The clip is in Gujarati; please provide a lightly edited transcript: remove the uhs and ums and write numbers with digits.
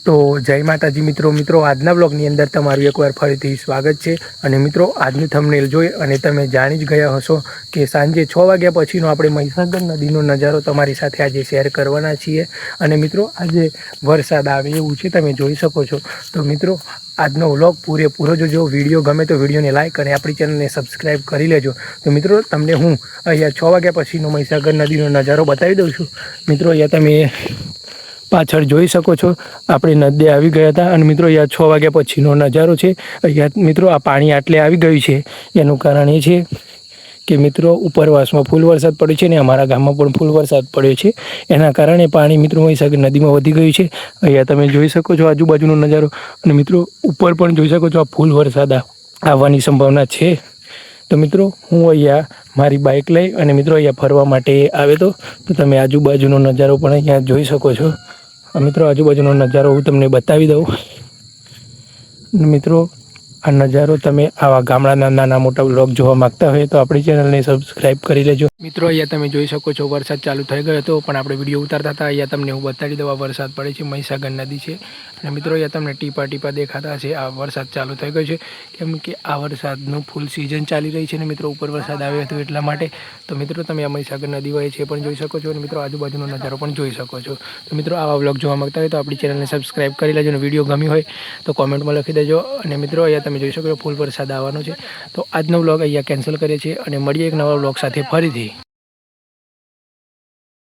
તો જય માતાજી મિત્રો આજના બ્લોગની અંદર તમારું એકવાર ફરીથી સ્વાગત છે। અને મિત્રો આજની થંબનેલ જોઈ અને તમે જાણી જ ગયા હશો કે સાંજે 6 વાગ્યા પછીનો આપણે મહીસાગર નદીનો નજારો તમારી સાથે આજે શેર કરવાના છીએ। અને મિત્રો આજે વરસાદ આવે એવું છે, તમે જોઈ શકો છો। તો મિત્રો આજનો વ્લોગ પૂરેપૂરો જોજો। વિડીયો ગમે તો વિડીયોને લાઇક અને આપણી ચેનલને સબસ્ક્રાઈબ કરી લેજો। તો મિત્રો તમને હું અહીંયા 6 વાગ્યા પછીનો મહીસાગર નદીનો નજારો બતાવી દઉં છું। મિત્રો અહીંયા તમે પાછળ જોઈ શકો છો, આપણે નદી આવી ગયા હતા અને મિત્રો અહીંયા 6 વાગ્યા પછીનો નજારો છે। અહીંયા મિત્રો આ પાણી આટલે આવી ગયું છે, એનું કારણ એ છે કે મિત્રો ઉપરવાસમાં ફૂલ વરસાદ પડ્યો છે ને અમારા ગામમાં પણ ફૂલ વરસાદ પડ્યો છે। એના કારણે પાણી મિત્રો મહીસાગર નદીમાં વધી ગયું છે। અહીંયા તમે જોઈ શકો છો આજુબાજુનો નજારો, અને મિત્રો ઉપર પણ જોઈ શકો છો આ ફૂલ વરસાદ આવવાની સંભાવના છે। તો મિત્રો હું અહીંયા મારી બાઇક લઈ અને મિત્રો અહીંયા ફરવા માટે આવે તો તમે આજુબાજુનો નજારો પણ અહીંયા જોઈ શકો છો। મિત્રો આજુબાજુનો નજારો હું તમને બતાવી દઉં। મિત્રો આ નજારો તમે આવા ગામડાના નાના મોટા વ્લોગ જોવા માગતા હોય તો આપણી ચેનલને સબસ્ક્રાઈબ કરી લેજો। મિત્રો અહીંયા તમે જોઈ શકો છો વરસાદ ચાલુ થઈ ગયો હતો, પણ આપણે વિડીયો ઉતારતા હતા। અહીંયા તમને હું બતાવી દઉં, આ વરસાદ પડે છે, મહીસાગર નદી છે। અને મિત્રો અહીંયા તમને ટીપા દેખાતા હશે। આ વરસાદ ચાલુ થઈ ગયો છે, કેમ કે આ વરસાદનું ફૂલ સિઝન ચાલી રહી છે ને મિત્રો ઉપર વરસાદ આવ્યો હતો એટલા માટે। તો મિત્રો તમે આ મહીસાગર નદી હોય છે પણ જોઈ શકો છો, અને મિત્રો આજુબાજુનો નજારો પણ જોઈ શકો છો। તો મિત્રો આવા વ્લોગ જોવા માગતા હોય તો આપણી ચેનલને સબસ્ક્રાઈબ કરી લેજો, અને વિડીયો ગમી હોય તો કોમેન્ટમાં લખી દેજો। અને મિત્રો અહીંયા તમે જોઈ શકો છો ફૂલ વરસાદ આવવાનો છે। તો આજનો વ્લોગ અહીંયા કેન્સલ કરીએ છીએ અને મળીએ એક નવા વ્લોગ સાથે ફરીથી।